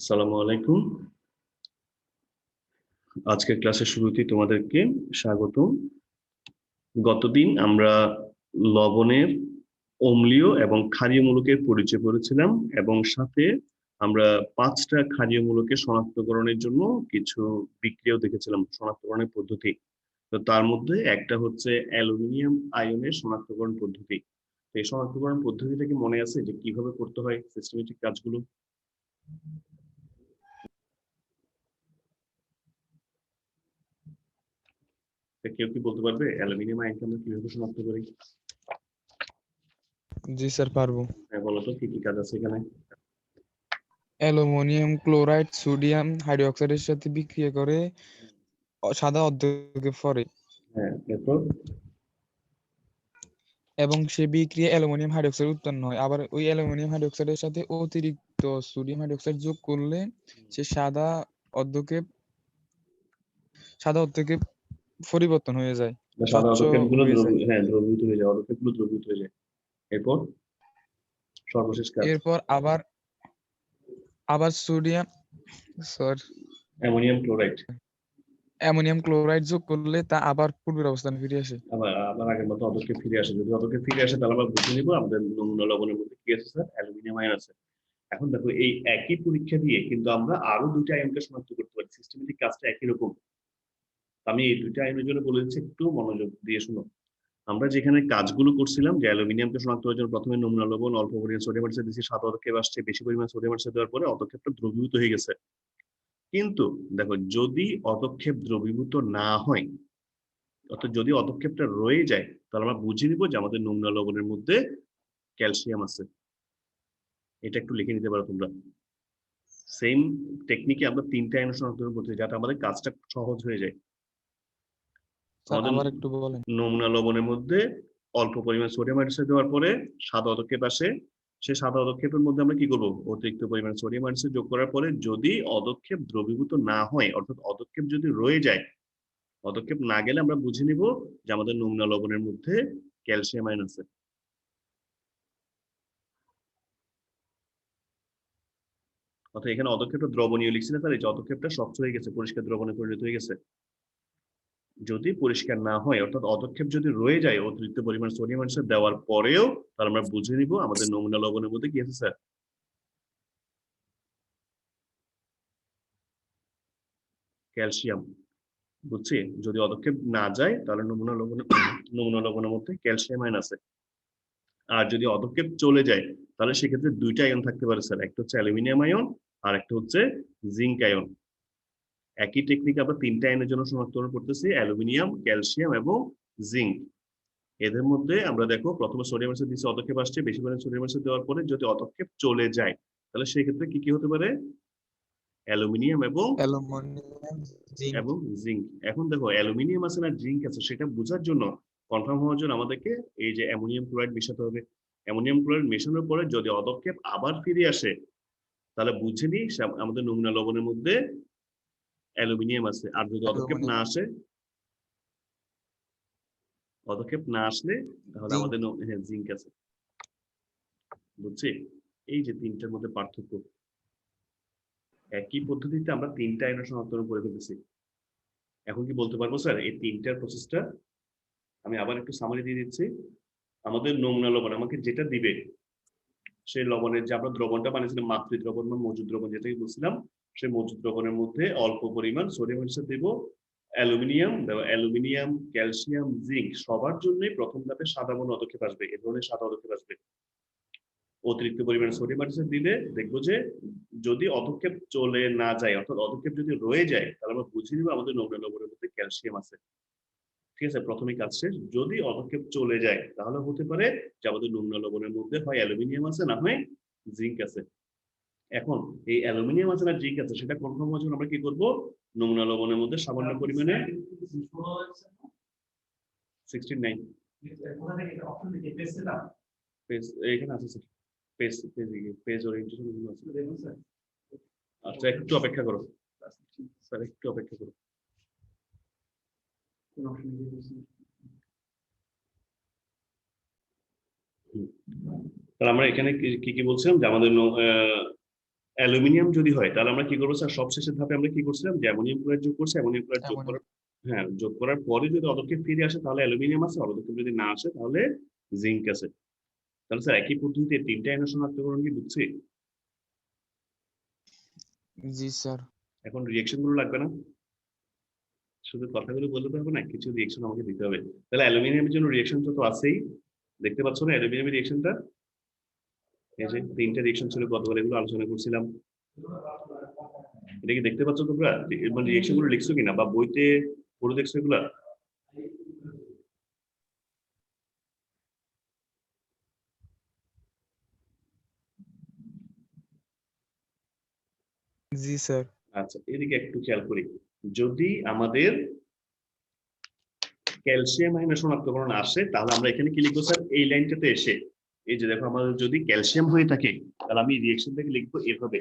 আসসালামু আলাইকুম। আজকের ক্লাসের শুরুতেই তোমাদেরকে স্বাগত। গতদিন আমরা লবণের অম্লীয় এবং ক্ষারীয় মূলকের পরিচয় করেছিলাম এবং সাথে আমরা 5টা ক্ষারীয় মূলকের শনাক্তকরণের জন্য কিছু বিক্রিয়াও দেখেছিলাম, শনাক্তকরণের পদ্ধতি। তো তার মধ্যে একটা হচ্ছে অ্যালুমিনিয়াম আয়নের শনাক্তকরণ পদ্ধতি। তো এই শনাক্তকরণ পদ্ধতিটা কি মনে আছে যে কিভাবে করতে হয় সিস্টেমেটিক কাজগুলো? তা কেউ কি বলতে পারবে অ্যালুমিনিয়াম আয়নকে আমরা কিভাবে শনাক্ত করি? জি স্যার, পারবো। হ্যাঁ, বলো তো কি কি কাজ আছে এখানে? অ্যালুমিনিয়াম ক্লোরাইড সোডিয়াম হাইড্রোক্সাইডের সাথে বিক্রিয়া করে সাদা অর্ধকে পড়ে হ্যাঁ, এরপর? এবং সে বিক্রিয়া অ্যালুমিনিয়াম হাইড্রোক্সাইড উৎপন্ন হয়। আবার ওই অ্যালুমিনিয়াম হাইড্রোক্সাইডের সাথে অতিরিক্ত সোডিয়াম হাইড্রোক্সাইড যোগ করলে সে অর্ধকে সাদা অর্ধকে পরিবর্তন হয়ে যায়, সাদা স্বচ্ছ পদক্ষেপগুলো হয়ে যায়। দ্রবীভূত হয়ে যায়, পদক্ষেপগুলো দ্রবীভূত হয়ে যায়। এরপর সর্বশেষ কাজ এরপর আবার আবার sodium sir ammonium chloride. Ammonium chloride যোগ করলে তা আবার পূর্বের অবস্থানে ফিরে আসে। আবার আবার আগের মতো পদক্ষেপ ফিরে আসে। যদি পদক্ষেপ ফিরে আসে তাহলে আমরা বুঝে নিব আমাদের নমুনা লবণের মধ্যে কি আছে স্যার, অ্যালুমিনিয়াম আয়ন আছে। এখন দেখো এই একই পরীক্ষা দিয়ে কিন্তু আমরা আরো দুইটা আয়নকে শনাক্ত করতে পারি, সিস্টেমেটিক কাজটা একই রকম। আমি এই দুইটা আয়নের জন্য বলে দিচ্ছি, একটু মনোযোগ দিয়ে শুনো। আমরা যেখানে কাজগুলো করছিলাম যে অ্যালুমিনিয়ামকে শনাক্ত করার জন্য প্রথমে নমুনা লবণ অল্প পরিমাণ সোডিয়াম হাইড্রোক্সাইড দিয়েছি, 7 পদক্ষেপ আসছে, বেশি পরিমাণ সোডিয়াম হাইড্রোক্সাইড দেওয়ার পরে পদক্ষেপটা দ্রবীভূত হয়ে গেছে। কিন্তু দেখো যদি পদক্ষেপ দ্রবীভূত না হয়, অর্থাৎ যদি পদক্ষেপটা রয়ে যায়, তাহলে আমরা বুঝে নিব যে আমাদের নমুনা লবণের মধ্যে ক্যালসিয়াম আছে। এটা একটু লিখে নিতে পারো তোমরা। সেম টেকনিকে আমরা 3টা আয়ন শনাক্তকরণ করতে, যাতে আমাদের কাজটা সহজ হয়ে যায়। স্যার আমাদের আবার একটু বলেন। নমুনা লবণের মধ্যে অল্প পরিমাণ সোডিয়াম হাইড্রোক্সাইড দেওয়ার পরে সাদা পদক্ষেপ আসে। সেই সাদা পদক্ষেপের মধ্যে আমরা কি করব, অতিরিক্ত পরিমাণ সোডিয়াম হাইড্রোক্সাইড যোগ করার পরে যদি পদক্ষেপ দ্রবীভূত না হয়, অর্থাৎ পদক্ষেপ যদি রয়ে যায়, পদক্ষেপ না গেলে আমরা বুঝে নিব যে আমাদের নমুনা লবণের মধ্যে ক্যালসিয়াম আয়ন আছে। অর্থাৎ এখানে পদক্ষেপটা দ্রবণীয় লিখছি না স্যার, এই পদক্ষেপটা স্বচ্ছ হয়ে গেছে, পরিষ্কার দ্রবণে পরিণত হয়ে গেছে। যদি পরিষ্কার না হয়, অর্থাৎ পদক্ষেপ যদি রয়ে যায় অতিরিক্ত পরিমাণ সোডিয়াম হাইড্রোক্সাইড দেওয়ার পরেও, তাহলে আমরা বুঝে নিব আমাদের নমুনা লবণের মধ্যে কি আছে স্যার, ক্যালসিয়াম। বুঝছি? যদি পদক্ষেপ না যায় তাহলে নমুনা লবণের মধ্যে ক্যালসিয়াম আয়ন আছে। আর যদি পদক্ষেপ চলে যায় তাহলে সেক্ষেত্রে দুইটা আয়ন থাকতে পারে স্যার, একটা হচ্ছে অ্যালুমিনিয়াম আয়ন আর একটা হচ্ছে জিঙ্ক আয়ন। একই টেকনিক আমরা 3টা আয়নের জন্য শনাক্তকরণ করতেছি, অ্যালুমিনিয়াম, ক্যালসিয়াম এবং জিঙ্ক। এদের মধ্যে আমরা দেখো প্রথমে সোডিয়াম হাইড্রোক্সাইড দিচ্ছি, পদক্ষেপ আসছে, বেশি পরিমাণে সোডিয়াম হাইড্রোক্সাইড দেওয়ার পরে যদি পদক্ষেপ চলে যায়, তাহলে সেক্ষেত্রে কি কি হতে পারে, অ্যালুমিনিয়াম এবং অ্যালুমিনিয়াম জিংক। এবং জিঙ্ক। এখন দেখো অ্যালুমিনিয়াম আছে না জিঙ্ক আছে সেটা বোঝার জন্য, কনফার্ম হওয়ার জন্য আমাদেরকে এই যে অ্যামোনিয়াম ক্লোরাইড মেশাতে হবে। অ্যামোনিয়াম ক্লোরাইড মেশানোর পরে যদি পদক্ষেপ আবার ফিরে আসে, তাহলে বুঝে নিই আমাদের নমুনা লবণের মধ্যে অ্যালুমিনিয়াম আছে। আর যদি অ্যালুমিনিয়াম পদক্ষেপ না আসলে তাহলে জিংক। আমাদের হ্যাঁ জিঙ্ক আছে। বুঝছি? এই যে 3টার মধ্যে পার্থক্য। একই পদ্ধতিতে আমরা 3টা আয়ন শনাক্তকরণ করে ফেলেছি। এখন কি বলতে পারবো স্যার এই 3টার প্রসেসটা? আমি আবার একটু সামারি দিয়ে দিচ্ছি। আমাদের নমুনা লবণ আমাকে যেটা দিবে, সেই লবণের যে আমরা দ্রবণটা বানিয়েছিলাম, মাতৃ দ্রবণ বা মজুদ দ্রবণ যেটাই বলছিলাম, সেই মজুদ দ্রবণের মধ্যে অল্প পরিমাণ সোডিয়াম হাইড্রোক্সাইড দেব, অ্যালুমিনিয়াম, ক্যালসিয়াম, জিঙ্ক সবার জন্যই প্রথম ধাপে সাদা বর্ণ পদক্ষেপ আসবে, এ ধরনের সাদা পদক্ষেপ আসবে। অতিরিক্ত পরিমাণে সোডিয়াম হাইড্রোক্সাইড দিলে দেখবো যে যদি পদক্ষেপ চলে না যায়, অর্থাৎ পদক্ষেপ যদি রয়ে যায়, তাহলে আমরা বুঝে নিব আমাদের নমুনা লবণের মধ্যে ক্যালসিয়াম আছে। ঠিক আছে, প্রথমে কাজ শেষ। যদি পদক্ষেপ চলে যায় তাহলে হতে পারে যে আমাদের নমুনা লবণের মধ্যে হয় অ্যালুমিনিয়াম আছে, না হয় জিঙ্ক আছে। এখন এই অ্যালুমিনিয়াম আছে না জিঙ্ক আছে সেটা কনফার্ম হওয়ার জন্য আমরা কি করব, নমুনা লবণের মধ্যে সামান্য পরিমাণে 69 পেজ এখানে আছে স্যার, পেজ ওরিয়েন্টেশন আছে। আচ্ছা একটু অপেক্ষা করো স্যার, একটু অপেক্ষা করো। তাহলে আমরা এখানে কি কি বলছিলাম যে আমাদের অ্যালুমিনিয়াম যদি হয় তাহলে আমরা কি করবো স্যার, সবশেষের ধাপে আমরা কি করছিলাম, যে অ্যামোনিয়াম ক্লোরাইড যোগ করছি, অ্যামোনিয়াম ক্লোরাইড যোগ অ্যামোনিয়াম। করার, হ্যাঁ, যোগ করার পরে যদি অদক্ষেপ ফিরে আসে তাহলে অ্যালুমিনিয়াম আছে, অদক্ষেপ যদি না আসে তাহলে জিঙ্ক আছে। তাহলে স্যার একই পদ্ধতিতে তিনটা আয়নের শনাক্তকরণ কি বুঝছি? জি স্যার। এখন রিয়েকশন গুলো লাগবে না, শুধু কথাগুলো বলতে হবে না, কিছু রিয়েকশন আমাকে দিতে হবে। তাহলে অ্যালুমিনিয়ামের জন্য রিয়েকশন তো আছেই, দেখতে পাচ্ছ না অ্যালুমিনিয়ামের রিয়েকশনটা, এই যে তিনটা রিয়েকশন ছিল গতবার, এগুলো আলোচনা করছিলাম, এটা কি দেখতে পাচ্ছ তোমরা? মানে রিয়েকশন গুলো লিখছো কিনা বা বইতে পড়ে দেখছো এগুলা? জি স্যার। আচ্ছা, এদিকে একটু খেয়াল করি, যদি আমাদের ক্যালসিয়াম আয়নের শনাক্তকরণ আসে তাহলে আমরা এখানে কি লিখবো স্যার, এই লাইনটাতে এসে, এই যে দেখো আমাদের যদি ক্যালসিয়াম হয়ে থাকে তাহলে আমি রিয়েকশন থেকে লিখবো এভাবে,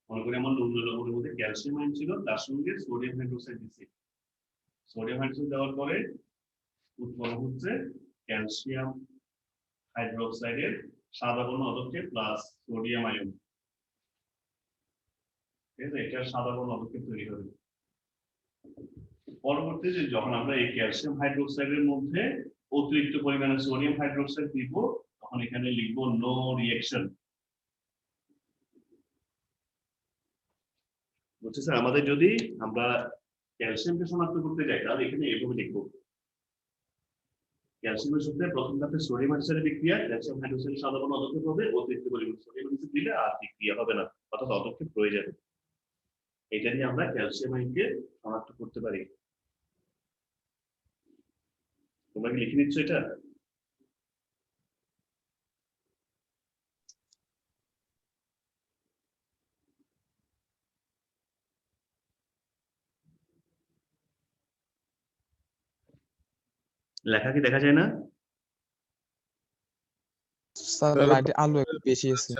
মনে করি আমার নুন লবণের মধ্যে ক্যালসিয়াম আয়ন ছিল, তার সঙ্গে সোডিয়াম হাইড্রোক্সাইড দিচ্ছি, সোডিয়াম হাইড্রোক্সাইড দেওয়ার পরে উৎপন্ন হচ্ছে ক্যালসিয়াম হাইড্রোক্সাইডের সাদা বর্ণ অদক্ষেপ প্লাস সোডিয়াম আয়ন, ঠিক আছে, এটা সাদা বর্ণ অদক্ষেপ তৈরি হবে। পরবর্তীতে যখন আমরা এই ক্যালসিয়াম হাইড্রোক্সাইডের মধ্যে অতিরিক্ত পরিমাণে সোডিয়াম হাইড্রোক্সাইড দিব, তখন এখানে লিখবো নো রিঅ্যাকশন। বুঝছে স্যার, আমাদের যদি আমরা ক্যালসিয়ামকে শনাক্ত করতে যাই তাহলে এখানে এভাবে লিখবো, ক্যালসিয়ামের সাথে প্রথম ধাপে সোডিয়াম হাইড্রোক্সাইডের বিক্রিয়া, ক্যালসিয়াম হাইড্রোক্সাইড সাধারণ অদক্ষেপ হবে, অতিরিক্ত পরিমাণ সোডিয়াম হাইড্রোক্সাইড দিলে আর বিক্রিয়া হবে না, অর্থাৎ অদক্ষেপ রয়ে যাবে। এটা নিয়ে আমরা ক্যালসিয়াম আয়নকে শনাক্ত করতে পারি। তোমরা কি লিখে নিচ্ছ এটা? লেখা কি দেখা যায় না? স্যার লাইটে আলো একটু বেশি আছে।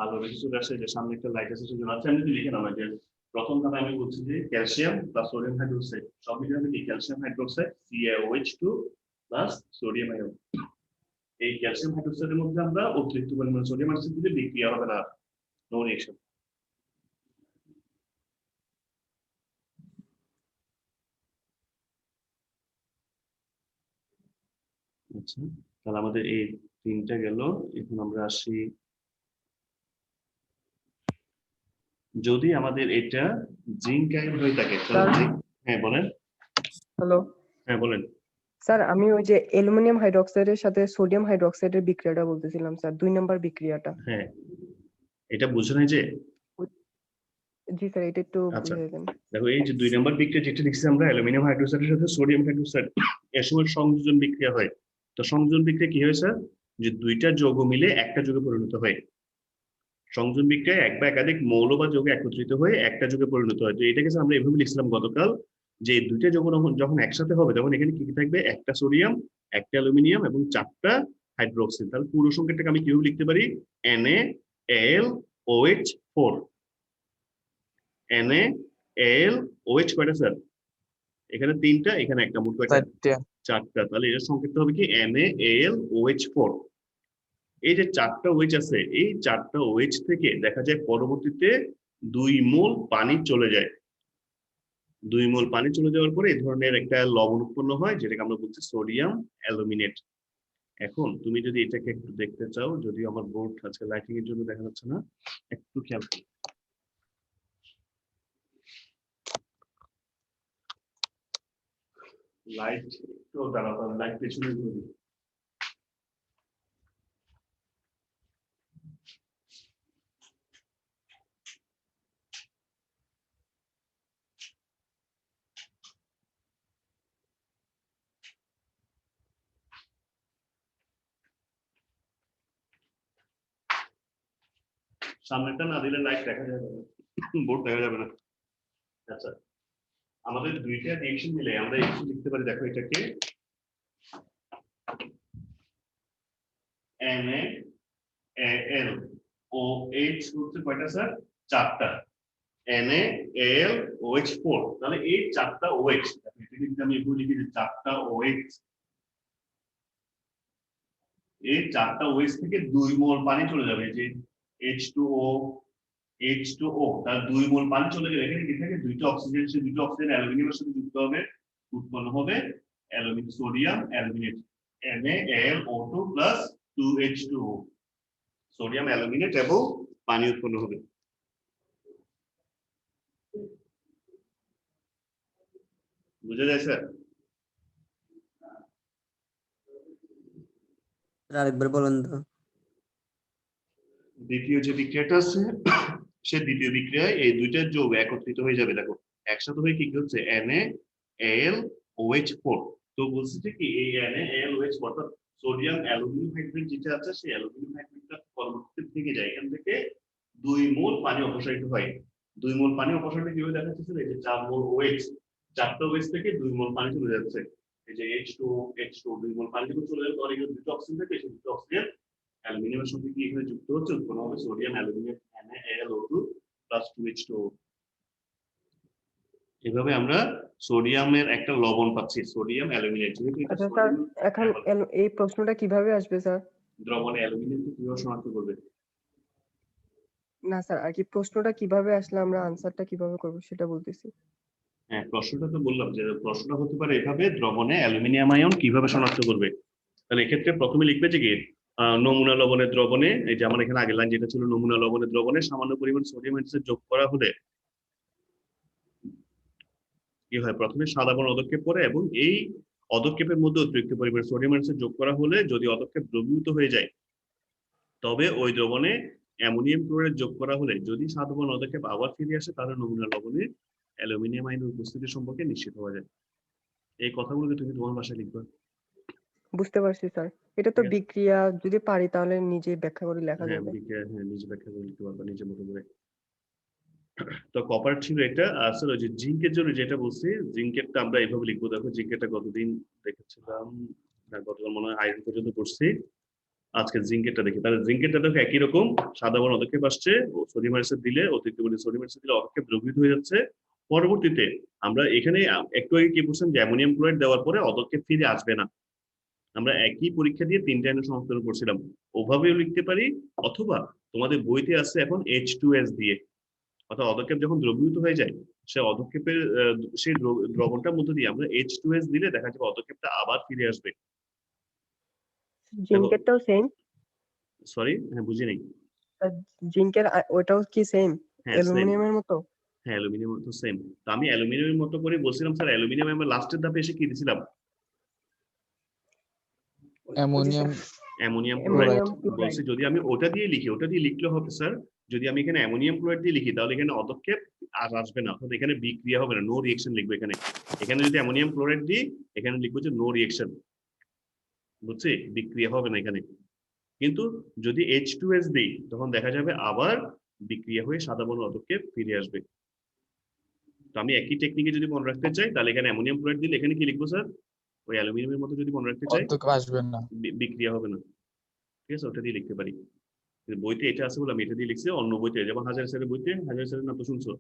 আলো বেশি চলে আসে, যে সামনে একটা লাইট আছে সেজন্য। আচ্ছা, আমি যদি লিখে নাও যে প্রথম ধাপে আমি বলছি যে ক্যালসিয়াম প্লাস সোডিয়াম হাইড্রোক্সাইড, সব মিলে হবে কি calcium hydroxide CaOH2 plus sodium ion. এই ক্যালসিয়াম হাইড্রোক্সাইডের মধ্যে আমরা অতিরিক্ত পরিমাণ সোডিয়াম হাইড্রোক্সাইড দিলে বিক্রিয়া হবে না, নো রিঅ্যাকশন। আচ্ছা, তাহলে আমাদের এই তিনটা গেল। এখন আমরা আসি, যদি আমাদের এটা জিঙ্ক আয়ন হয়ে থাকে তাহলে হ্যাঁ বলেন। হ্যালো হ্যাঁ বলেন। স্যার, আমি ওই যে অ্যালুমিনিয়াম হাইড্রোক্সাইডের সাথে সোডিয়াম হাইড্রোক্সাইডের বিক্রিয়াটা বলতেছিলাম স্যার, 2 নম্বর বিক্রিয়াটা। হ্যাঁ, এটা বুঝে নাই যে, জি স্যার, এটা একটু আচ্ছা বুঝিয়ে দেন। দেখো এই যে 2 নম্বর বিক্রিয়া যেটা লিখছি আমরা, অ্যালুমিনিয়াম হাইড্রোক্সাইডের সাথে সোডিয়াম হাইড্রোক্সাইড, এর সময় সংযোজন বিক্রিয়া হয়। তো সংযোজন বিক্রিয়া কি হয় স্যার, যে দুইটা যৌগ মিলে একটা যৌগে পরিণত হয়। সংযোজন বিক্রিয়ায় এক বা একাধিক মৌল বা যৌগ একত্রিত হয়ে একটা যৌগে পরিণত হয়। তো এটাকে আমরা এভাবে লিখছিলাম গতকাল, যে দুইটা যৌগ যখন একসাথে হবে তখন এখানে কি কি থাকবে, একটা সোডিয়াম, একটা অ্যালুমিনিয়াম এবং 4টা হাইড্রোক্সিল। তাহলে পুরো সংখ্যাটাকে আমি কিভাবে লিখতে পারি, NaAlOH4। NaAlOH কয়টা স্যার, এখানে 3টা, এখানে একটা, মোট কয়টা, 4টা। তাহলে এর সংকেত হবে কি NaAlOH4। এই যে 4টা OH আছে, এই 4টা OH থেকে দেখা যায় পরবর্তীতে 2 মোল পানি চলে যায়। 2 মোল পানি চলে যাওয়ার পরে এই ধরনের একটা লবণ উৎপন্ন হয়, যেটাকে আমরা বলছি সোডিয়াম অ্যালুমিনেট। এখন তুমি যদি এটাকে একটু দেখতে চাও, যদি আমার বোর্ড আজকে লাইটিং এর জন্য দেখা যাচ্ছে না, একটু খেয়াল করো, লাইট একটু দাঁড়াও, লাইট পেছনে ঘুরে। সামনেটা না দিলে লাইট দেখা যাবে না, বোর্ড দেখা যাবে না। আচ্ছা, আমাদের দুইটা রিঅ্যাকশন মিলে আমরা একটু লিখতে পারি, দেখো এটাকে NaAlOH হচ্ছে কয়টা স্যার, 4টা। NaAlOH4। তাহলে এই 4টা OH, এটা কিন্তু আমি এগুলো লিখি যে 4টা OH, এই 4টা OH থেকে 2 মোল পানি চলে যাবে, যে H2O H2O তার 2 মোল পানি চলে গেলে এখানে কি থাকে, দুইটা অক্সিজেন, সেই দুইটা অক্সিজেন অ্যালুমিনিয়ামের সাথে যুক্ত হবে, উৎপন্ন হবে aluminium sodium aluminate NaLO2 2H2O, sodium aluminate এবং পানি উৎপন্ন হবে। বুঝা যায় স্যার? আরেকবার বলেন তো। দ্বিতীয় যে বিক্রিয়াটা আছে সে দ্বিতীয় বিক্রিয়ায় এই দুইটা যৌগ একত্রিত হয়ে যাবে, দেখো একসাথে হয়ে কি হচ্ছে NaAlOH4। তো বলছি যে কি এই NaAlOH4 অর্থাৎ সোডিয়াম অ্যালুমিনিয়াম হাইড্রেট যেটা আছে সেই অ্যালুমিনিয়াম হাইড্রেটটা পরবর্তীতে ভেঙে যায়, এখান থেকে 2 মোল পানি অপসারিত হয়। 2 মোল পানি অপসারিত কিভাবে দেখা যাচ্ছে, এই যে 4 মোল OH, 4টা OH থেকে 2 মোল পানি চলে যাচ্ছে, এই যে H2 2 মোল পানি যখন চলে যাবে তখন এখানে দুটো অক্সিজেন থাকে, সেই দুটো অক্সিজেন অ্যালুমিনিয়ামের সঙ্গে কি এখানে যুক্ত হচ্ছে, উৎপন্ন হবে সোডিয়াম অ্যালুমিনিয়াম NaLO2 2H2O। এভাবে আমরা সোডিয়ামের একটা লবণ পাচ্ছি, সোডিয়াম অ্যালুমিনেট। যেহেতু এটা আচ্ছা স্যার, এখন এই প্রশ্নটা কিভাবে আসবে স্যার? দ্রবণে অ্যালুমিনিয়ামকে কিভাবে শনাক্ত করবে? না স্যার, আর কি প্রশ্নটা কিভাবে আসলে আমরা আনসারটা কিভাবে করব সেটা বলতেছি। হ্যাঁ, প্রশ্নটা তো বললাম যে প্রশ্নটা হতে পারে এভাবে, দ্রবণে অ্যালুমিনিয়াম আয়ন কিভাবে শনাক্ত করবে। তাহলে এক্ষেত্রে প্রথমে লিখবে যে কি নমুনা লবণের দ্রবণে, এই যে আমার এখানে আগের লাইন যেটা ছিল, নমুনা লবণের দ্রবণে সামান্য পরিমাণ সোডিয়াম হাইড্রোক্সাইড যোগ করা হলে কি হয়, প্রথমে সাদা বর্ণ অদক্ষেপ পড়ে এবং এই অদক্ষেপের মধ্যে অতিরিক্ত পরিমাণ সোডিয়াম হাইড্রোক্সাইড যোগ করা হলে যদি অদক্ষেপ দ্রবীভূত হয়ে যায়, তবে ওই দ্রবণে অ্যামোনিয়াম ক্লোরাইড যোগ করা হলে যদি সাদা বর্ণ অদক্ষেপ আবার ফিরে আসে, তাহলে নমুনা লবণে অ্যালুমিনিয়াম আয়নের উপস্থিতি সম্পর্কে নিশ্চিত হওয়া যায়। এই কথাগুলোকে তুমি তোমার ভাষায় লিখবে। বুঝতে পারছি স্যার। এটা তো ঠিক আছে। বিক্রিয়া, যদি পারি তাহলে নিজে ব্যাখ্যা করে লেখা হ্যাঁ, যাবে। হ্যাঁ, নিজে ব্যাখ্যা করে লিখতে পারবা নিজের মতো করে। তো কপার ছিল এটা। আসলে ওই যে জিঙ্কের জন্য যেটা বলছি, জিঙ্কেরটা আমরা এইভাবে লিখবো, দেখো জিঙ্কেরটা গতদিন দেখেছিলাম, গতকাল মনে হয় আয়রন পর্যন্ত পড়ছি, আজকে জিঙ্কেরটা দেখি। তাহলে জিঙ্কেরটা দেখো একই রকম, সাদা বর্ণ অদক্ষেপ আসছে, সোডিয়াম হাইড্রোক্সাইড দিলে অতিরিক্ত পরিমাণে সোডিয়াম হাইড্রোক্সাইড দিলে অদক্ষেপ দ্রবীভূত হয়ে যাচ্ছে। পরবর্তীতে আমরা এখানে একটু আগে কি বলছেন যে অ্যামোনিয়াম ক্লোরাইড দেওয়ার পরে অদক্ষেপ ফিরে আসবে না। আমরা একই পরীক্ষা দিয়ে 3টা আয়নের সংস্করণ করছিলাম, ওভাবেও লিখতে পারি, অথবা তোমাদের বইতে আছে এখন H2S দিয়ে, অর্থাৎ অদক্ষেপ যখন দ্রবীভূত হয়ে যায়, সে অদক্ষেপের সেই দ্রবণটার মধ্যে দিয়ে আমরা H2S দিলে দেখা যাবে অদক্ষেপটা আবার ফিরে আসবে। জিঙ্কেরটাও সেম? সরি, হ্যাঁ বুঝি নাই। জিঙ্কের ওটাও কি সেম হ্যাঁ সেম, অ্যালুমিনিয়ামের মতো? হ্যাঁ অ্যালুমিনিয়াম তো সেম। তো আমি অ্যালুমিনিয়ামের মতো করে বলছিলাম স্যার, অ্যালুমিনিয়াম আমরা লাস্টের ধাপে এসে কি দিছিলাম, অ্যামোনিয়াম অ্যামোনিয়াম ক্লোরাইড অ্যামোনিয়াম বলছি। ক্লোরাইড। যদি আমি ওটা দিয়ে লিখি, ওটা দিয়ে লিখলে হবে স্যার, যদি আমি এখানে অ্যামোনিয়াম ক্লোরাইড দিয়ে লিখি তাহলে এখানে অদক্ষেপ আর আসবে না, অর্থাৎ এখানে বিক্রিয়া হবে না, নো রিঅ্যাকশন লিখবো এখানে। এখানে যদি অ্যামোনিয়াম ক্লোরাইড দিই, এখানে লিখবো যে নো রিঅ্যাকশন, বুঝছি, বিক্রিয়া হবে না এখানে। কিন্তু যদি H2S দিই, তখন দেখা যাবে আবার বিক্রিয়া হয়ে সাদা বর্ণ অদক্ষেপ ফিরে আসবে। তো আমি একই টেকনিকে যদি মনে রাখতে চাই, তাহলে এখানে অ্যামোনিয়াম ক্লোরাইড দিলে এখানে কি লিখবো স্যার, ওই অ্যালুমিনিয়ামের মতো যদি মনে রাখতে চাই, অর্ধেক আসবে না। বিক্রিয়া হবে না, ঠিক আছে, ওটা দিয়ে লিখতে পারি। বইতে এটা আছে বলে আমি এটা দিয়ে লিখছি, অন্য বইতে যেমন হাজার স্যারের বইতে, হাজার স্যারের নাম তো শুনছো,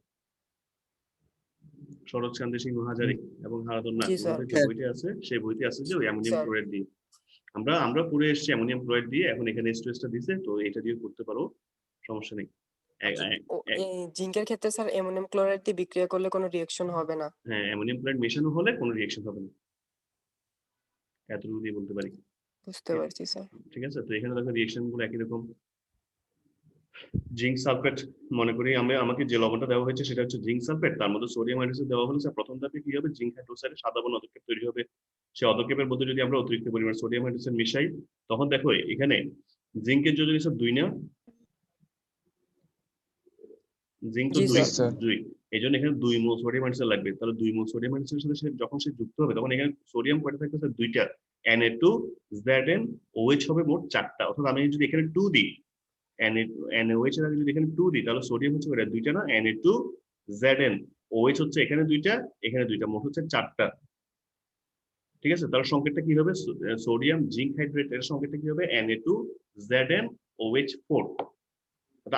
শরৎ চন্দ্র সিংহ হাজারি এবং হারাধন নাথ, জি স্যার। যে বইতে আছে সেই বইতে আছে যে ওই অ্যামোনিয়াম ক্লোরাইড দিয়ে আমরা পুরো এসেছি অ্যামোনিয়াম ক্লোরাইড দিয়ে, এখন এখানে H2S টা দিছে, তো এটা দিয়ে করতে পারো, সমস্যা নেই। জিঙ্কের ক্ষেত্রে স্যার অ্যামোনিয়াম ক্লোরাইড দিয়ে বিক্রিয়া করলে কোনো রিঅ্যাকশন হবে না? হ্যাঁ, অ্যামোনিয়াম ক্লোরাইড মেশানো হলে কোনো রিঅ্যাকশন হবে না, এতটুকু দিয়ে বলতে পারি। বুঝতে পারছি স্যার। ঠিক আছে, তো এখানে দেখো রিঅ্যাকশন গুলো একই রকম। জিঙ্ক সালফেট, মনে করি আমাকে যে লবণটা দেওয়া হয়েছে সেটা হচ্ছে জিঙ্ক সালফেট, তার মধ্যে সোডিয়াম হাইড্রোক্সাইড দেওয়া হলে প্রথম ধাপে কি হবে, জিঙ্ক হাইড্রোক্সাইডের সাদা বর্ণ অদক্ষেপ তৈরি হবে। সেই অদক্ষেপের মধ্যে যদি আমরা অতিরিক্ত পরিমাণ সোডিয়াম হাইড্রোক্সাইড মিশাই, তখন দেখো এখানে জিঙ্কের যোজন হিসাব 2 না, জিঙ্ক তো জি 2 স্যার। 2, এই জন্য এখানে 2 মোল সোডিয়াম হাইড্রোক্সাইড লাগবে। তাহলে 2 মোল সোডিয়াম হাইড্রোক্সাইডের সাথে যখন সে যুক্ত হবে, তখন এখানে সোডিয়াম কয়টা থাকবে স্যার, 2টা, Na2ZnOH হবে মোট 4টা। অর্থাৎ আমি যদি এখানে 2 দিই, NaOH এর আগে যদি এখানে 2 দিই, তাহলে সোডিয়াম হচ্ছে কয়টা, 2টা না, Na2ZnOH হচ্ছে এখানে 2টা, এখানে 2টা, মোট হচ্ছে 4টা। ঠিক আছে, তাহলে সংকেতটা কি হবে, সোডিয়াম জিঙ্ক হাইড্রেট এর সংকেতটা কি হবে, Na2ZnOH4।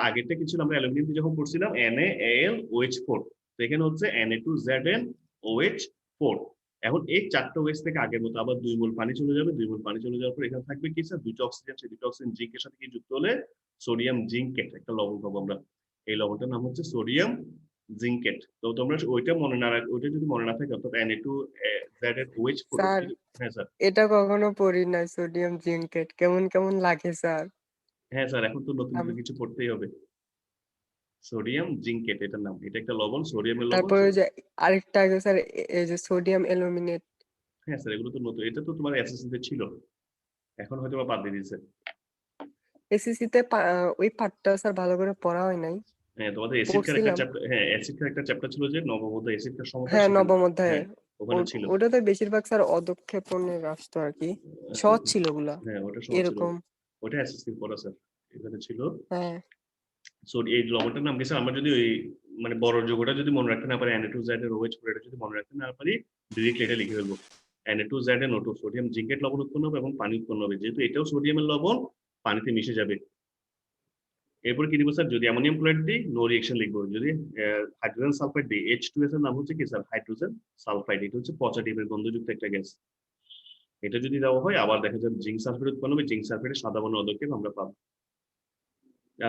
আগেরটা কি ছিল, আমরা অ্যালুমিনিয়াম যখন পড়ছিলাম NaAlOH4, তো এখানে হচ্ছে Na2ZnOH4। এখন এই 4টা ওয়েস থেকে আগের মতো আবার 2 মোল পানি চলে যাবে, 2 মোল পানি চলে যাওয়ার পর এখানে থাকবে কি স্যার, 2টা অক্সিজেন, সেই 2টা অক্সিজেন জিঙ্কের সাথে কি যুক্ত হলে সোডিয়াম জিঙ্কেট একটা লবণ পাবো আমরা। এই লবণটার নাম হচ্ছে সোডিয়াম জিঙ্কেট। তো তোমরা ওইটা মনে না ওইটা যদি মনে না থাকে, অর্থাৎ Na2Z এর OH স্যার হ্যাঁ স্যার, এটা কখনো পড়ি নাই, সোডিয়াম জিঙ্কেট কেমন কেমন লাগে স্যার। হ্যাঁ স্যার, এখন তো নতুন করে আম- কিছু পড়তেই হবে। সোডিয়াম জিঙ্কেট এটার নাম, এটা একটা লবণ, সোডিয়ামের লবণ। তারপরে ওই যে আরেকটা আছে স্যার, এই যে সোডিয়াম অ্যালুমিনেট। হ্যাঁ স্যার, এগুলো তো নতুন, এটা তো তোমার এসএসসি তে ছিল, এখন হয়তো বা বাদ দিয়ে দিয়েছে। এসএসসি তে ওই পার্টটা স্যার ভালো করে পড়া হয় নাই, হ্যাঁ, তোমাদের অ্যাসিডকার একটা পড়ছিলাম। চ্যাপ্টার, হ্যাঁ অ্যাসিডকার একটা চ্যাপ্টার ছিল যে নবম অধ্যায় অ্যাসিডকার সমতা, হ্যাঁ সেখানে নবম অধ্যায়ে। হ্যাঁ ওখানে ছিল। ওটাতে বেশিরভাগ স্যার অদক্ষেপণের আসতো আর কি, সহজ ছিল ওগুলা হ্যাঁ ওটা সহজ ছিল, এরকম। ওটা এসএসসি পড়া স্যার, এখানে ছিল। হ্যাঁ সো এই লবণটার নাম কি স্যার, আমরা যদি ওই মানে বড় যোগটা যদি মনে রাখতে না পারি, Na2Z এর OH এটা যদি মনে রাখতে না পারি, ডিরেক্টলি এটা লিখে ফেলবো, Na2Z এর NO2 সোডিয়াম জিঙ্কেট লবণ উৎপন্ন হবে এবং পানি উৎপন্ন হবে, যেহেতু এটাও সোডিয়ামের লবণ পানিতে মিশে যাবে। এরপর কি দিব স্যার, যদি অ্যামোনিয়াম ক্লোরাইড দিই নো রিঅ্যাকশন লিখবো, যদি হাইড্রোজেন সালফাইড দিই H2S এর নাম হচ্ছে কি স্যার, হাইড্রোজেন সালফাইড, এটা হচ্ছে পচা ডিমের গন্ধযুক্ত একটা গ্যাস। এটা যদি দেওয়া হয় আবার দেখা যাবে জিঙ্ক সালফেট উৎপন্ন হবে, জিঙ্ক সালফেটের সাদা বর্ণ অদক্ষেপ আমরা পাবো।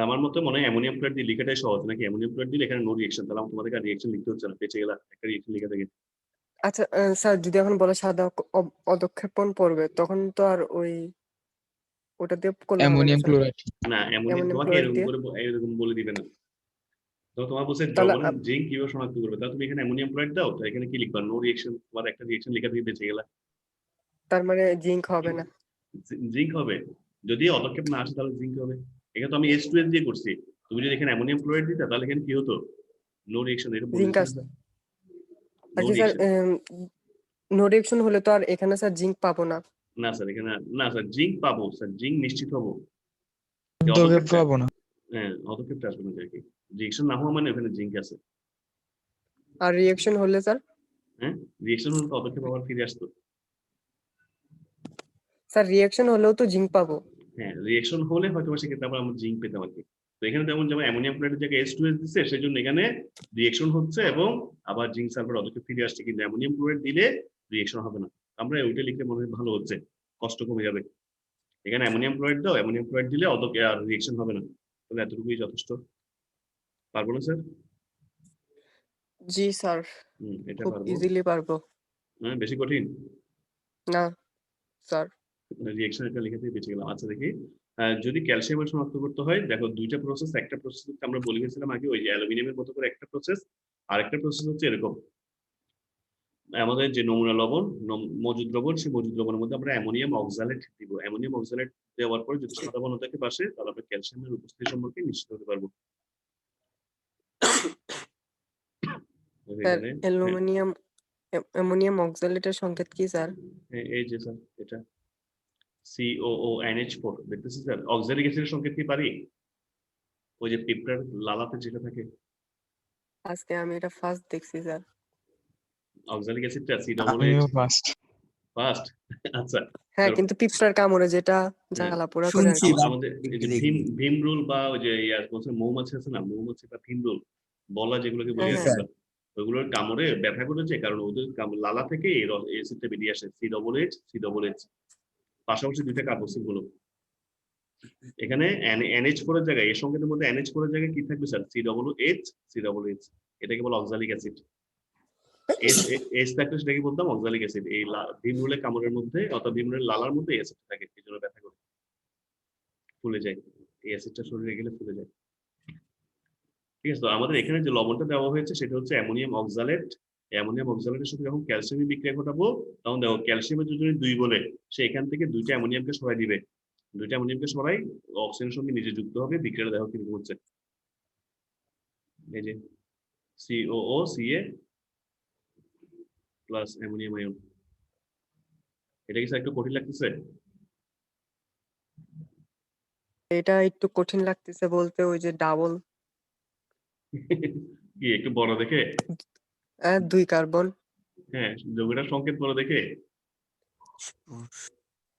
আমার মতে মনে হয় অ্যামোনিয়াম ক্লোরাইড দিয়ে লেখাটাই সহজ, নাকি অ্যামোনিয়াম ক্লোরাইড দিলে এখানে নো রিঅ্যাকশন, তাহলে আমার তোমাদের রিঅ্যাকশন লিখতে হচ্ছে না, বেঁচে গেলা একটা রিঅ্যাকশন লিখে থাকে। আচ্ছা স্যার, যদি এখন বলে সাদা অদক্ষেপণ পড়বে, তখন তো আর ওটা দিয়ে করলে হবে না অ্যামোনিয়াম স্যার, ক্লোরাইড। না অ্যামোনিয়াম অ্যামোনিয়াম তোমাকে ক্লোরাইড এরকম দিয়ে। করে এরকম বলে দিবে না, তো তোমার বলছে তাহলে দ্রবণের জিঙ্ক কিভাবে শনাক্ত করবে, তাহলে তুমি এখানে অ্যামোনিয়াম ক্লোরাইড দাও, তো এখানে কি লিখবা, নো রিঅ্যাকশন, তোমার একটা রিঅ্যাকশন লেখা দিয়ে বেঁচে গেলা। তার মানে জিঙ্ক হবে না। জিঙ্ক হবে, যদি অদক্ষেপ না আসে তাহলে জিঙ্ক হবে। এখানে তো আমি H2S দিয়ে করছি, তুমি যদি এখানে অ্যামোনিয়াম ক্লোরাইড দিতে তাহলে এখানে কি হতো, নো রিঅ্যাকশন, এটা বলে জিঙ্ক দিচ্ছে না আস স্যার, আর নো কি স্যার, রিঅ্যাকশন। নো রিঅ্যাকশন হলে তো আর এখানে স্যার জিঙ্ক পাবো না। না স্যার, এখানে না স্যার, জিঙ্ক পাবো স্যার, জিঙ্ক নিশ্চিত হবো, এই অদক্ষেপ অদক্ষেপটা, পাবো না। হ্যাঁ অদক্ষেপটা আসবে না আর কি, রিঅ্যাকশন না হওয়া মানে ওখানে জিঙ্ক আছে। আর রিঅ্যাকশন হলে স্যার, হ্যাঁ, রিঅ্যাকশন হলে তো অদক্ষেপ আবার ফিরে আসতো। স্যার রিঅ্যাকশন হলেও তো জিঙ্ক পাবো। হ্যাঁ, রিঅ্যাকশন হলে হয়তো সেক্ষেত্রে আবার আমরা জিঙ্ক পেতাম আর কি। তো এখানে যেমন অ্যামোনিয়াম ক্লোরাইডের জায়গায় H2S দিচ্ছে, সেই জন্য এখানে রিঅ্যাকশন হচ্ছে এবং আবার জিঙ্ক সালফার অদক্ষেপ ফিরে আসছে, কিন্তু অ্যামোনিয়াম ক্লোরাইড দিলে রিঅ্যাকশন হবে না। আমরা ওইটা লিখলে মনে হয় ভালো হচ্ছে, কষ্ট কমে যাবে। এখানে অ্যামোনিয়াম ক্লোরাইড দাও, অ্যামোনিয়াম ক্লোরাইড দিলে আর রিঅ্যাকশন হবে না, তাহলে এতটুকুই যথেষ্ট। পারবো না স্যার? জি স্যার, এটা খুব পারবো। ইজিলি পারবো। হ্যাঁ, বেশি কঠিন না স্যার। রিঅ্যাকশন একটা লিখে দিয়ে বেঁচে গেলাম। আচ্ছা দেখি, যদি ক্যালসিয়ামের শনাক্ত করতে হয়, দেখো দুইটা প্রসেস, একটা প্রসেস হচ্ছে আমরা বলে গেছিলাম আগে ওই যে অ্যালুমিনিয়ামের মতো করে একটা প্রসেস, আর একটা প্রসেস হচ্ছে এরকম, আমাদের যে নমুনা লবণ মজুদ লবণ, সেই মজুদ লবণের মধ্যে আমরা অ্যামোনিয়াম অক্সালেট দিব, অ্যামোনিয়াম অক্সালেট দেওয়ার পরে যদি সাদা বর্ণ থাকে পাশে, তাহলে আমরা ক্যালসিয়ামের উপস্থিতি সম্পর্কে নিশ্চিত হতে পারবো। স্যার এখানে অ্যামোনিয়াম অক্সালেটের সংকেত কি স্যার? এই যে স্যার এটা COONH4 দেখতেছি স্যার, অক্সালিক অ্যাসিডের সংকেত কি পারি, ওই যে পিঁপড়ার লালাতে যেটা থাকে, আজকে আমি এটা ফার্স্ট দেখছি স্যার। অক্সালিক অ্যাসিডটা COOH আমিও ফার্স্ট। ফার্স্ট। আচ্ছা, হ্যাঁ, কিন্তু পিঁপড়ার কামড়ে যেটা হ্যাঁ, জ্বালা পোড়া করে আর শুনছি কি। আমাদের এই যে দেখিনি। ভীম রুল বা ওই যে বলছে মৌমাছি আছে না, মৌমাছি বা ভীম রুল বলা যেগুলোকে বলি হ্যাঁ আর কি হ্যাঁ আমরা, ওইগুলোর কামড়ে ব্যথা করেছে, কারণ ওদের লালা থেকে এই অ্যাসিডটা বেরিয়ে আসে, COOH। পাশাপাশি দুইটা কার্বক্সিল হলো, এখানে NH4 এর জায়গায়, এই সংকেতের মধ্যে NH4 এর জায়গায় কি থাকবে স্যার, COOH। এটাকে বলে অক্সালিক অ্যাসিড। এস থাকলে সেটাকে বলতাম অক্সালিক অ্যাসিড। এই ভীম রুলের কামড়ের মধ্যে অর্থাৎ ভীম রুলের লালার মধ্যে এই অ্যাসিড থাকে, এই জন্য ব্যথা করে, ফুলে যায়, এই অ্যাসিডটা শরীরে গেলে ফুলে যায়। ঠিক আছে, তো আমাদের এখানে যে লবণটা দেওয়া হয়েছে সেটা হচ্ছে অ্যামোনিয়াম অক্সালেট। অ্যামোনিয়াম অক্সালেটের সাথে যখন ক্যালসিয়ামের বিক্রিয়া ঘটাবো, তখন দেখো ক্যালসিয়ামের যদি 2 বলে, সে এখান থেকে 2টা অ্যামোনিয়ামকে সরাই দিবে, 2টা অ্যামোনিয়ামকে সরাই অক্সিজেনের সঙ্গে নিজে যুক্ত হবে, বিক্রিয়াটা দেখো কিরকম হচ্ছে, এই যে COO প্লাস অ্যামোনিয়াম আয়ন। এটা কি স্যার একটু কঠিন লাগতেছে? এটা একটু কঠিন লাগতেছে বলতে, ওই যে ডাবল কি একটু বড় দেখে? 2 কার্বন। হ্যাঁ, যৌগটার সংকেত বড় দেখে?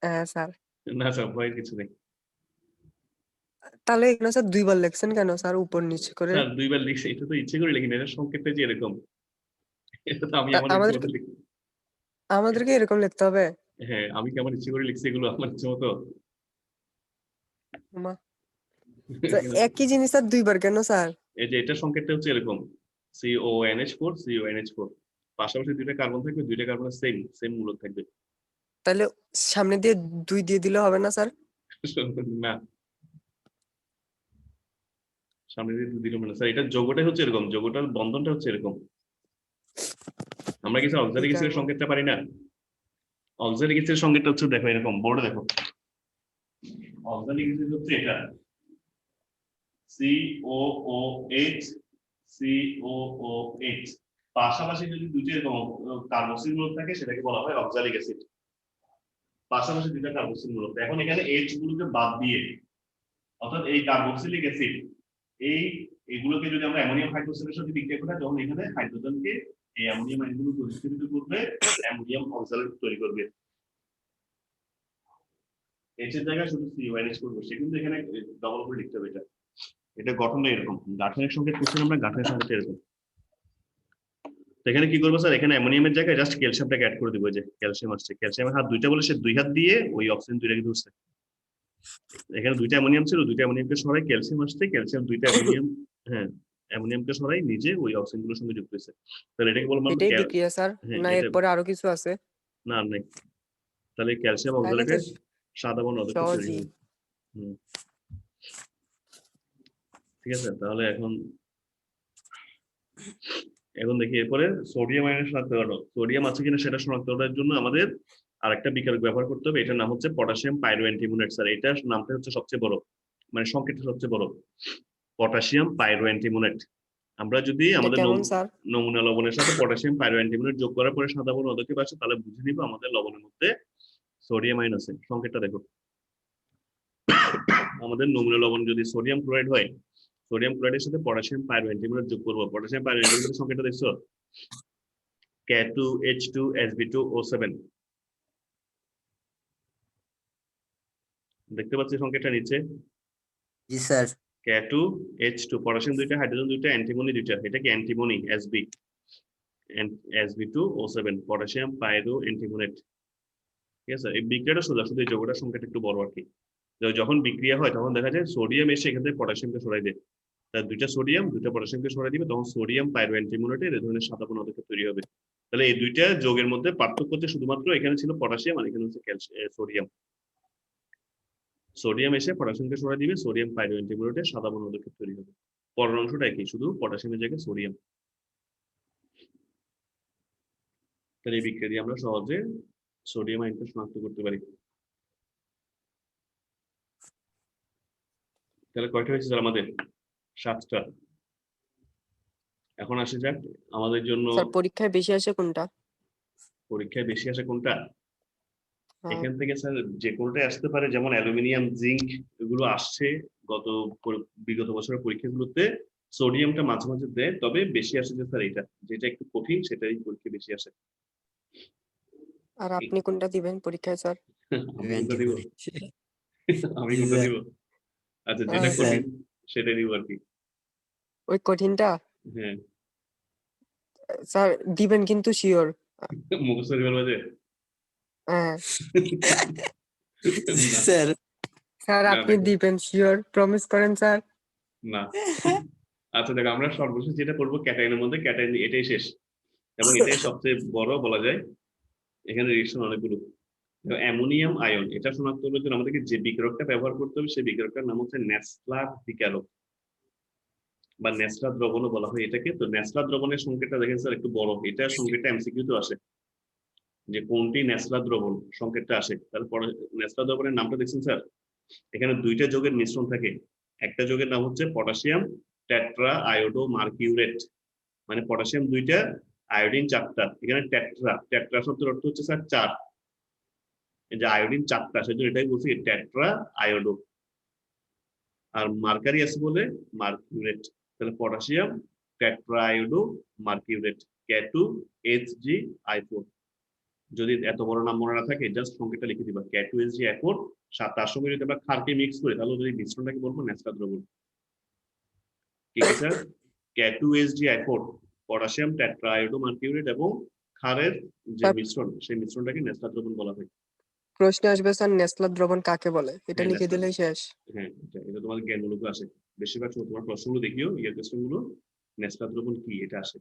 হ্যাঁ স্যার। না স্যার, ভয়ের কিছু নেই তাহলে এখানে স্যার 2 বার লেখছেন কেন স্যার, উপর নিচে করে? স্যার, 2বার লিখছি, এটা তো ইচ্ছে করে লিখিনি, এটা সংকেতটা যে এরকম, এটা তো আমি আমার ইচ্ছে আমাদের মতো লিখি। আমাদেরকে এরকম লিখতে হবে? হ্যাঁ, আমি কি আমার ইচ্ছে করে লিখছি এগুলো আমার ইচ্ছে মতো? মা, তো একই জিনিস আর দুইবার কেন স্যার? এই যে এটা সংকেতটা হচ্ছে এরকম CONH4 CONH4, পাশাপাশি দুইটা কার্বন থাকবে, দুইটা কার্বনের সেম মূলক থাকবে। তাহলে সামনে দিয়ে 2 দিয়ে দিলে হবে না স্যার? না, সামনে দিয়ে দিল মানে স্যার, এটা যোগটাই হচ্ছে এরকম, যোগটার বন্ধনটা হচ্ছে এরকম। আমরা কি স্যার অক্সালিক অ্যাসিডের সংকেতটা পারি না? অক্সালিক অ্যাসিডের সংকেতটা হচ্ছে দেখো এরকম, বোর্ডে দেখো, অক্সালিক অ্যাসিড হচ্ছে এটা COOH COOH, পাশাপাশি যদি দুইটা এরকম কার্বক্সিল মূলক থাকে সেটাকে বলা হয় অক্সালিক অ্যাসিড। পাশাপাশি দুইটা কার্বক্সিল মূলক, এখন এখানে H গুলোকে বাদ দিয়ে, অর্থাৎ এই কার্বক্সিলিক অ্যাসিড এইগুলোকে যদি আমরা অ্যামোনিয়াম হাইড্রোক্সাইডের সাথে বিক্রিয়া করি, তখন এখানে হাইড্রোজেনকে এই অ্যামোনিয়াম আয়নগুলো প্রতিস্থাপিত করবে, অ্যামোনিয়াম অক্সালেট তৈরি করবে। H এর জায়গায় শুধু CONH করবো, সে কিন্তু এখানে ডবল করে লিখতে হবে। এটা গঠনটা এরকম, গাঠনিক সংকেত কোশ্চেন আমরা গাঠনিক সংকেত এরকম। তো এখানে কি করবো স্যার, এখানে অ্যামোনিয়ামের জায়গায় জাস্ট ক্যালসিয়ামটাকে অ্যাড করে দিব, যে ক্যালসিয়াম আসছে, ক্যালসিয়ামের হাত দুইটা বলে সে দুই হাত দিয়ে ওই অক্সিজেন দুইটাকে ধরছে। এখানে দুইটা অ্যামোনিয়াম ছিল, দুইটা অ্যামোনিয়ামকে সরাই ক্যালসিয়াম আসছে, ক্যালসিয়াম দুইটা অ্যামোনিয়াম, হ্যাঁ অ্যামোনিয়ামকে সরাই নিজে ওই অক্সিজেন গুলোর সঙ্গে যুক্ত হয়েছে। তাহলে এটাকে বলবো এটাই বিক্রিয়া স্যার, হ্যাঁ না এটা, এরপরে আরো কিছু আছে? না আর নাই। তাহলে ক্যালসিয়াম তাহলে তো অক্সালেটের সাদা বর্ণ অদক্ষ তৈরি সহজই। হবে। ঠিক আছে, তাহলে এখন দেখি এরপরে সোডিয়াম আয়নের শনাক্ত করো। সোডিয়াম আছে কিনা সেটা শনাক্ত করার জন্য আমাদের আরেকটা বিকারক ব্যবহার করতে হবে, এটার নাম হচ্ছে পটাশিয়াম পাইরোঅ্যান্টিমোনেট। স্যার এটার নামটা হচ্ছে সবচেয়ে বড়, মানে সংকেতটা সবচেয়ে বড়, পটাশিয়াম পাইরোঅ্যান্টিমোনেট। আমরা যদি এটা আমাদের কেমন স্যার? নমুনা লবণের সাথে পটাশিয়াম পাইরোঅ্যান্টিমোনেট যোগ করার পরে সাদা বর্ণ অদক্ষেপ আসে, তাহলে বুঝে নিব আমাদের লবণের মধ্যে সোডিয়াম আয়ন আছে। সংকেতটা দেখো, আমাদের নমুনা লবণ যদি সোডিয়াম ক্লোরাইড হয়, সোডিয়াম ক্লোরাইডের সাথে পটাশিয়াম পাইরোঅ্যান্টিমোনেট যোগ করব, পটাশিয়াম পাইরোঅ্যান্টিমোনেটের সংকেতটা দেখছো, K2H2Sb2O7, দেখতে পাচ্ছি সংকেতটা নিচে, জি স্যার। K2H2, পটাশিয়াম দুইটা, হাইড্রোজেন দুইটা, অ্যান্টিমনি দুইটা, এটা কি অ্যান্টিমনি Sb, Sb2O7, পটাশিয়াম পাইরো অ্যান্টিমোনেট। ঠিক আছে, এই বিক্রিয়াটা সোজা, শুধু এই যোগটার সংখ্যাটা একটু বড় আর কি। যখন বিক্রিয়া হয় তখন দেখা যায় সোডিয়াম এসে এখান থেকে পটাশিয়ামকে সরাই দেয়, তার দুইটা সোডিয়াম দুইটা পটাশিয়ামকে সরাই দিবে, তখন সোডিয়াম পাইরো অ্যান্টিমোনেটের এই ধরনের সাদা বর্ণ অদক্ষেপ তৈরি হবে। তাহলে এই দুইটা যোগের মধ্যে পার্থক্য হচ্ছে শুধুমাত্র এখানে ছিল পটাশিয়াম আর এখানে হচ্ছে সোডিয়াম। সোডিয়াম এসে পটাশিয়ামকে সরাই দিবে, সোডিয়াম পাইরো অ্যান্টিমোনেটের সাদা বর্ণ অদক্ষেপ তৈরি হবে। পরের অংশটা কি, শুধু পটাশিয়ামের জায়গায় সোডিয়াম। তাহলে এই বিক্রিয়া দিয়ে আমরা সহজে সোডিয়াম আয়নকে শনাক্ত করতে পারি। তাহলে কয়টা হয়েছে স্যার আমাদের? 7টা। এখন আসে যাক আমাদের জন্য স্যার পরীক্ষায় বেশি আসে কোনটা? পরীক্ষায় বেশি আসে কোনটা, হ্যাঁ। এখান থেকে স্যার যে কোনটাই আসতে পারে, যেমন অ্যালুমিনিয়াম, জিঙ্ক এগুলো আসছে গত বিগত বছরের পরীক্ষাগুলোতে, সোডিয়ামটা মাঝে মাঝে দেয়, তবে বেশি আসে যে স্যার এটা যেটা একটু কঠিন সেটাই পরীক্ষা বেশি আসে। আর আপনি কোনটা দিবেন পরীক্ষায় স্যার? আমি কোনটা দিব? আমি জি কোনটা স্যার। দিব? আচ্ছা যেটা স্যার। কঠিন সেটাই দিব আর কি। ওই কঠিনটা? হ্যাঁ, স্যার দিবেন কিন্তু শিওর? মুখস্থ করে বলবো যে হ্যাঁ না, স্যার। স্যার না আপনি দেখো, দিবেন শিওর, প্রমিস করেন স্যার। না। আচ্ছা দেখো, আমরা সর্বশেষ যেটা করবো ক্যাটায়নের মধ্যে, ক্যাটায়ন এটাই শেষ এবং এটাই সবচেয়ে বড় বলা যায়। এখানে রিয়েকশন অনেকগুলো। অ্যামোনিয়াম আয়ন এটা শনাক্ত করার জন্য আমাদেরকে যে বিকারকটা ব্যবহার করতে হবে সেই বিকারকটার নাম হচ্ছে নেসলার বিকারক বা নেসলা দ্রবণও বলা হয় এটাকে। তো নেসলা দ্রবণের সংকেতটা দেখেন স্যার একটু বড়, এটা সংকেতটা এমসিকিউ তো আসে যে কোনটি নেসলা দ্রবণ, সংকেতটা আসে। তারপরে নেসলা দ্রবণের নামটা দেখছেন স্যার, এখানে দুইটা যোগের মিশ্রণ থাকে, একটা যোগের নাম হচ্ছে পটাশিয়াম টেট্রা আয়োডো মার্কিউরেট, মানে পটাশিয়াম দুইটা, আয়োডিন চারটা, এখানে টেট্রা, টেট্রা শব্দের অর্থ হচ্ছে স্যার চার, এই যে আয়োডিন চারটা সেজন্য এটাই বলছি টেট্রা আয়োডো, আর মার্কারি আছে বলে মার্কিউরেট। তাহলে পটাশিয়াম টেট্রা আয়োডো মার্কিউরেট, K2HgI4। যদি এত বড় নাম মনে না থাকে জাস্ট সংকেতটা লিখে দিবা K2HgI4, তার সঙ্গে যদি আমরা ক্ষারকে মিক্স করি তাহলে যদি মিশ্রণটাকে বলবো নেসলা দ্রবণ। ঠিক আছে sir, K2HgI4, potassium tetra iodo মার্কিউরেট এবং ক্ষারের যে স্যার মিশ্রণ সেই মিশ্রণটাকে নেসলা দ্রবণ বলা হয়। প্রশ্নে আসবে স্যার নেসলা দ্রবণ কাকে বলে, এটা হ্যাঁ লিখে নেসলা, দিলেই শেষ। হ্যাঁ এটা তোমাদের জ্ঞানমূলক আসে বেশিরভাগ সময়। তোমার প্রশ্নগুলো দেখিও, ইয়ার কোশ্চেন গুলো নেসলা দ্রবণ কি এটা আসে।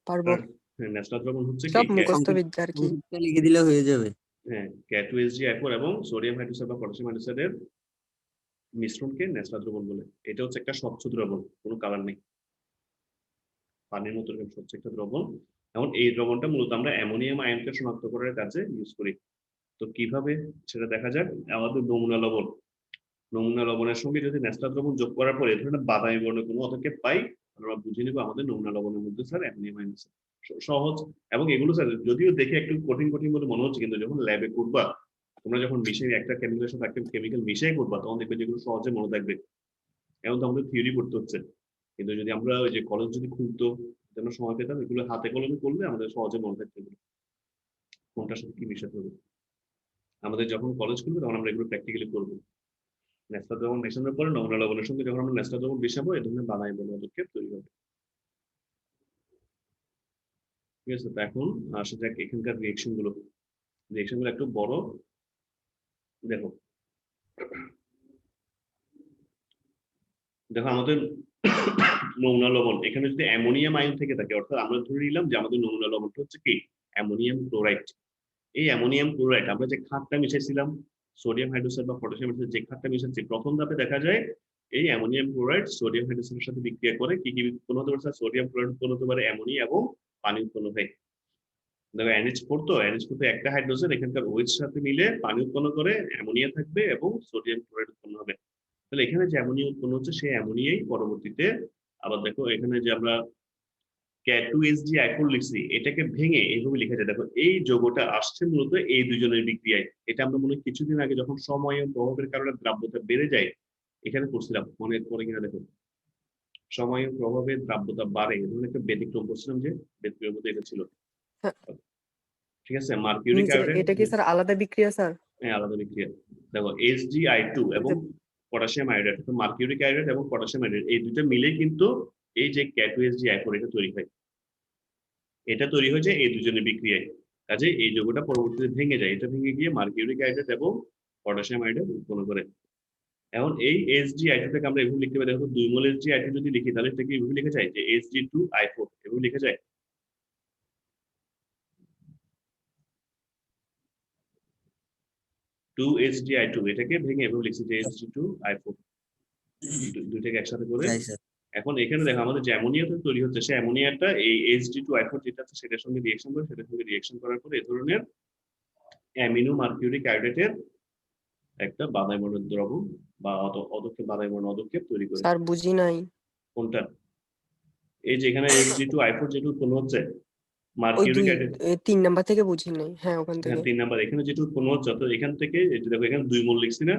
পারবো, হ্যাঁ নেসলা দ্রবণ হচ্ছে কি সব মুখস্থ বিদ্যা আর কি। সংক্ষিপ্ত লিখে দিলে হয়ে যাবে। হ্যাঁ K2SgI4 এবং সোডিয়াম হাইড্রোক্সাইড বা পটাশিয়াম হাইড্রোক্সাইডের মিশ্রণকে নেসলা দ্রবণ বলে। এটা হচ্ছে একটা স্বচ্ছ দ্রবণ, কোনো কালার নেই, পানির মতো এরকম স্বচ্ছ একটা দ্রবণ। এখন এই দ্রবণটা মূলত আমরা অ্যামোনিয়াম আয়নকে শনাক্ত করার কাজে ইউজ করি। তো কিভাবে সেটা দেখা যাক। আমাদের নমুনা লবণ, নমুনা লবণের সঙ্গে যদি নেসলা দ্রবণ যোগ করার পরে এই ধরনের বাদামি বর্ণের কোনো পদক্ষেপ পাই, আমরা বুঝে নিব আমাদের নমুনা লবণের মধ্যে স্যার অ্যামোনিয়াম আয়ন আছে। সহজ। এবং এগুলো স্যার যদিও দেখে একটু কঠিন কঠিন বলে মনে হচ্ছে, কিন্তু যখন ল্যাবে করবা, তোমরা যখন মিশিয়ে একটা কেমিক্যালের সাথে একটা কেমিক্যাল মিশিয়ে করবা, তখন দেখবে যেগুলো সহজে মনে থাকবে। এখন তো আমাদের থিওরি পড়তে হচ্ছে, কিন্তু যদি আমরা ওই যে কলেজ যদি খুলতো, যেন সময় পেতাম, এগুলো হাতে কলমে করলে আমাদের সহজে মনে থাকতে হবে কোনটার সাথে কি মিশাতে হবে। আমাদের যখন কলেজ খুলবে তখন আমরা এগুলো প্র্যাকটিক্যালি করবো। নেসলা দ্রবণ মেশানোর পরে নমুনা লবণের সঙ্গে যখন আমরা নেসলা দ্রবণ মেশাবো, এই ধরনের বাদামি বর্ণ পদক্ষেপ তৈরি হবে। ঠিক আছে, তো এখন আসা যাক এখানকার রিয়েকশন গুলো। রিয়েকশন গুলো একটু বড়। দেখো দেখো আমাদের নমুনা লবণ, এখানে যদি অ্যামোনিয়াম আয়ন থেকে থাকে, অর্থাৎ আমরা ধরে নিলাম যে আমাদের নমুনা লবণটা হচ্ছে কি অ্যামোনিয়াম ক্লোরাইড। এই অ্যামোনিয়াম ক্লোরাইড আমরা যে ক্ষারটা মিশাইছিলাম, সোডিয়াম হাইড্রোক্সাইড বা পটাশিয়াম হাইড্রোক্সাইড, যে ক্ষারটা মিশাচ্ছি, প্রথম ধাপে দেখা যায় এই অ্যামোনিয়াম ক্লোরাইড সোডিয়াম হাইড্রোক্সাইডের সাথে বিক্রিয়া করে কি কি উৎপন্ন হতে পারে? সোডিয়াম ক্লোরাইড উৎপন্ন হতে পারে, অ্যামোনিয়া এবং পানি উৎপন্ন হয়। দেখো NH4, তো NH4 তে একটা হাইড্রোজেন এখানকার OH সাথে মিলে পানি উৎপন্ন করে, অ্যামোনিয়া থাকবে এবং সোডিয়াম ক্লোরাইড উৎপন্ন হবে। তাহলে এখানে যে অ্যামোনিয়া উৎপন্ন হচ্ছে সেই অ্যামোনিয়াই পরবর্তীতে আবার দেখো এখানে যে আমরা K2SgI4 লিখছি, এটাকে ভেঙে এইভাবে লিখা যায়। দেখো এই যৌগটা আসছে মূলত এই দুজনের বিক্রিয়ায়। এটা আমরা মনে হয় কিছুদিন আগে যখন সময় প্রভাবের কারণে দ্রাব্যতা বেড়ে যায় এখানে করছিলাম, মনে পড়ে কিনা দেখো। সময় প্রভাবে দ্রাব্যতা বাড়ে, এই ধরনের একটা ব্যতিক্রম করছিলাম, যে ব্যতিক্রম মধ্যে এটা ছিল। হ্যাঁ, ঠিক আছে, মার্কিউরিক স্যার আয়োডাইড, এটা কি স্যার আলাদা বিক্রিয়া স্যার? হ্যাঁ আলাদা বিক্রিয়া। দেখো SgI2 এবং পটাশিয়াম আয়োডাইড, তো মার্কিউরিক আয়োডাইড এবং পটাশিয়াম আয়োডাইড এই দুটো মিলে কিন্তু এই যে K2SgI4 এটা তৈরি হয়। এটা তৈরি হয়েছে এই দুজনের বিক্রিয়ায়। কাজে এই যৌগটা পরবর্তীতে ভেঙে যায়, এটা ভেঙে গিয়ে মার্কিউরিক আয়োডাইড এবং পটাশিয়াম আয়োডাইড উৎপন্ন করে। এখন এই SgI2 থেকে আমরা এভাবে লিখতে পারি। দেখো 2 মোল SgI2 যদি লিখি তাহলে এটা কি এভাবে লেখা যায় যে Sg2I4 এভাবে লেখা যায়। 2SgI2 এটাকে ভেঙে এভাবে লিখছি যে Sg2I4, দুইটাকে একসাথে করে। যাই স্যার। এখন এখানে দেখো আমাদের যে অ্যামোনিয়াটা তৈরি হচ্ছে, সেই অ্যামোনিয়াটা এই Sg2I4 যেটা আছে সেটার সঙ্গে রিয়েকশন করে, সেটার সঙ্গে রিয়েকশন করার পরে এই ধরনের অ্যামিনো মার্কিউরিক আয়োডাইডের একটা বাদামি বর্ণের দ্রবণ বা অদক্ষেপ, বাদামি বর্ণ অদক্ষেপ তৈরি করে। স্যার বুঝি নাই। কোনটা? এই যে এখানে Sg2I4 যেটা উৎপন্ন হচ্ছে ওই মার্কিউরিক 2 অ্যাসিড, 3 নাম্বার থেকে বুঝি নাই। হ্যাঁ ওখান হ্যাঁ থেকে। 3 নাম্বার এখানে যেটা উৎপন্ন হচ্ছে, তো এখান থেকে এই যে দেখো এখানে 2 মোল লিখছি না,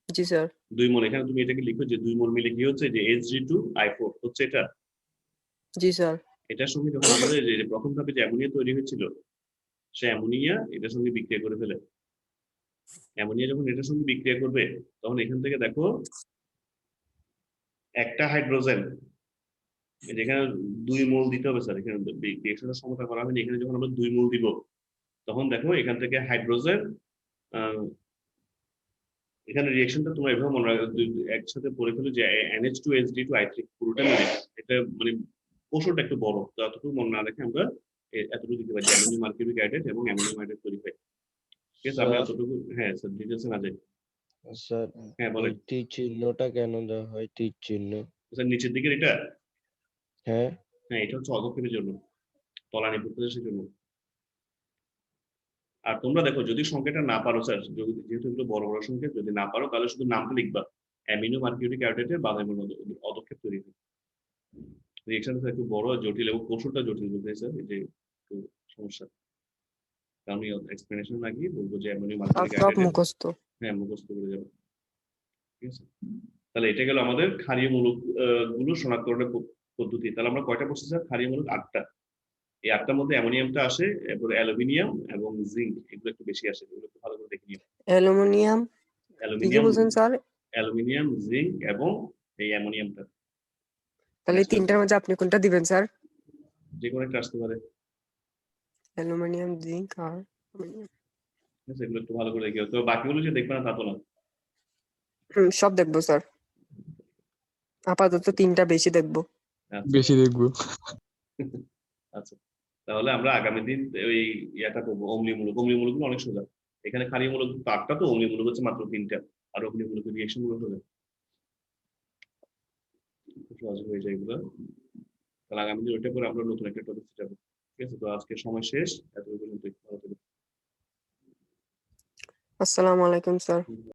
জি স্যার। 2 মোল। এখানে তুমি এটাকে লিখো যে 2 মোল মিলে কি হচ্ছে যে Sg2I4 হচ্ছে এটা। জি স্যার। এটার সঙ্গে যখন আমাদের যে প্রথম ধাপে যে অ্যামোনিয়া তৈরি হয়েছিল, সে অ্যামোনিয়া এটার সঙ্গে বিক্রিয়া করে ফেলে। অ্যামোনিয়া যখন এটার সঙ্গে বিক্রিয়া করবে, তখন এখান থেকে দেখো একটা হাইড্রোজেন, যেখানে 2 মোল দিতে হবে স্যার, এখানে রিঅ্যাকশনের সমতা করা হয়নি। এখানে যখন আমরা 2 মোল দিব, তখন দেখো এখান থেকে হাইড্রোজেন, এখানে রিঅ্যাকশনটা তোমরা এভাবে মনে রাখো, একসাথে পড়ে ফেলো যে NH2SG2I3 পুরোটা মিলে এটা মানে কৌশলটা একটু বড়, তো এতটুকু মনে না রেখে আমরা এতটুকু দিতে পারি, অ্যামোনিয়াম মার্কিউরিক আয়োডাইড এবং অ্যামোনিয়াম আয়োডাইড তৈরি হয়। ঠিক আছে, আমরা এতটুকু, হ্যাঁ স্যার ডিটেলসে না যাই। স্যার হ্যাঁ বলেন তীর চিহ্নটা কেন দেওয়া হয়? তীর চিহ্ন? স্যার নিচের দিকের এটা, হ্যাঁ হ্যাঁ এটা হচ্ছে অদক্ষেপের জন্য, তলানি প্রদেশের জন্য। আর তোমরা দেখো যদি সংখ্যাটা না পারো স্যার, যেহেতু এগুলো বড় বড় সংখ্যা, যদি না পারো তাহলে শুধু নামটা লিখবা, অ্যামিনো মার্কিউরিক অ্যাসিডের বাদামি অদক্ষেপ তৈরি হয়। রিঅ্যাকশনটা একটু বড় জটিল এবং কৌশলটা জটিল বুঝতে স্যার, এই যে একটু সমস্যা। কারণ এক্সপ্লেনেশন না গিয়ে বলবো যে অ্যামিনো সব মার্কিউরিক সব অ্যাসিড, মুখস্থ। হ্যাঁ মুখস্থ করে যাবে। ঠিক আছে, তাহলে এটা গেল আমাদের ক্ষারীয় মূলক গুলো শনাক্তকরণের পদ্ধতি। তাহলে আমরা কয়টা বলছি স্যার? ক্ষারীয় মূলক 8টা। এই 8টার মধ্যে অ্যামোনিয়ামটা আসে, এরপরে অ্যালুমিনিয়াম এবং জিঙ্ক এগুলো একটু বেশি আসে, এগুলো একটু ভালো করে দেখে নিও। অ্যালুমিনিয়াম, কি কি অ্যালুমিনিয়াম, বলছেন স্যার? অ্যালুমিনিয়াম, জিঙ্ক এবং এই অ্যামোনিয়ামটা। তাহলে এই তিনটার মধ্যে আপনি কোনটা দিবেন স্যার? যে কোনো একটা আসতে পারে। অ্যালুমিনিয়াম, জিঙ্ক আর অ্যালুমিনিয়াম। ঠিক আছে, এগুলো একটু ভালো করে দেখি, তো বাকিগুলো যে দেখবে না তা তো না। সব দেখবো স্যার, আপাতত 3টা বেশি দেখবো। আচ্ছা বেশি দেখবো। আচ্ছা, তাহলে আমরা আগামী দিন ওই ইয়াটা করবো, অম্লীমূলক। অম্লীমূলকগুলো অনেক সোজা, এখানে ক্ষারীয়মূলক তারটা তো, অম্লীমূলক হচ্ছে মাত্র 3টা, আর অম্লীমূলকের রিয়েকশন গুলো হবে খুব সহজ হয়ে যায় এগুলো। তাহলে আগামী দিন ওইটা করে আমরা নতুন একটা টপিক যাবো। ঠিক আছে, তো আজকে সময় শেষ, এত পর্যন্ত। ভালো থেকো। আসসালামু আলাইকুম স্যার।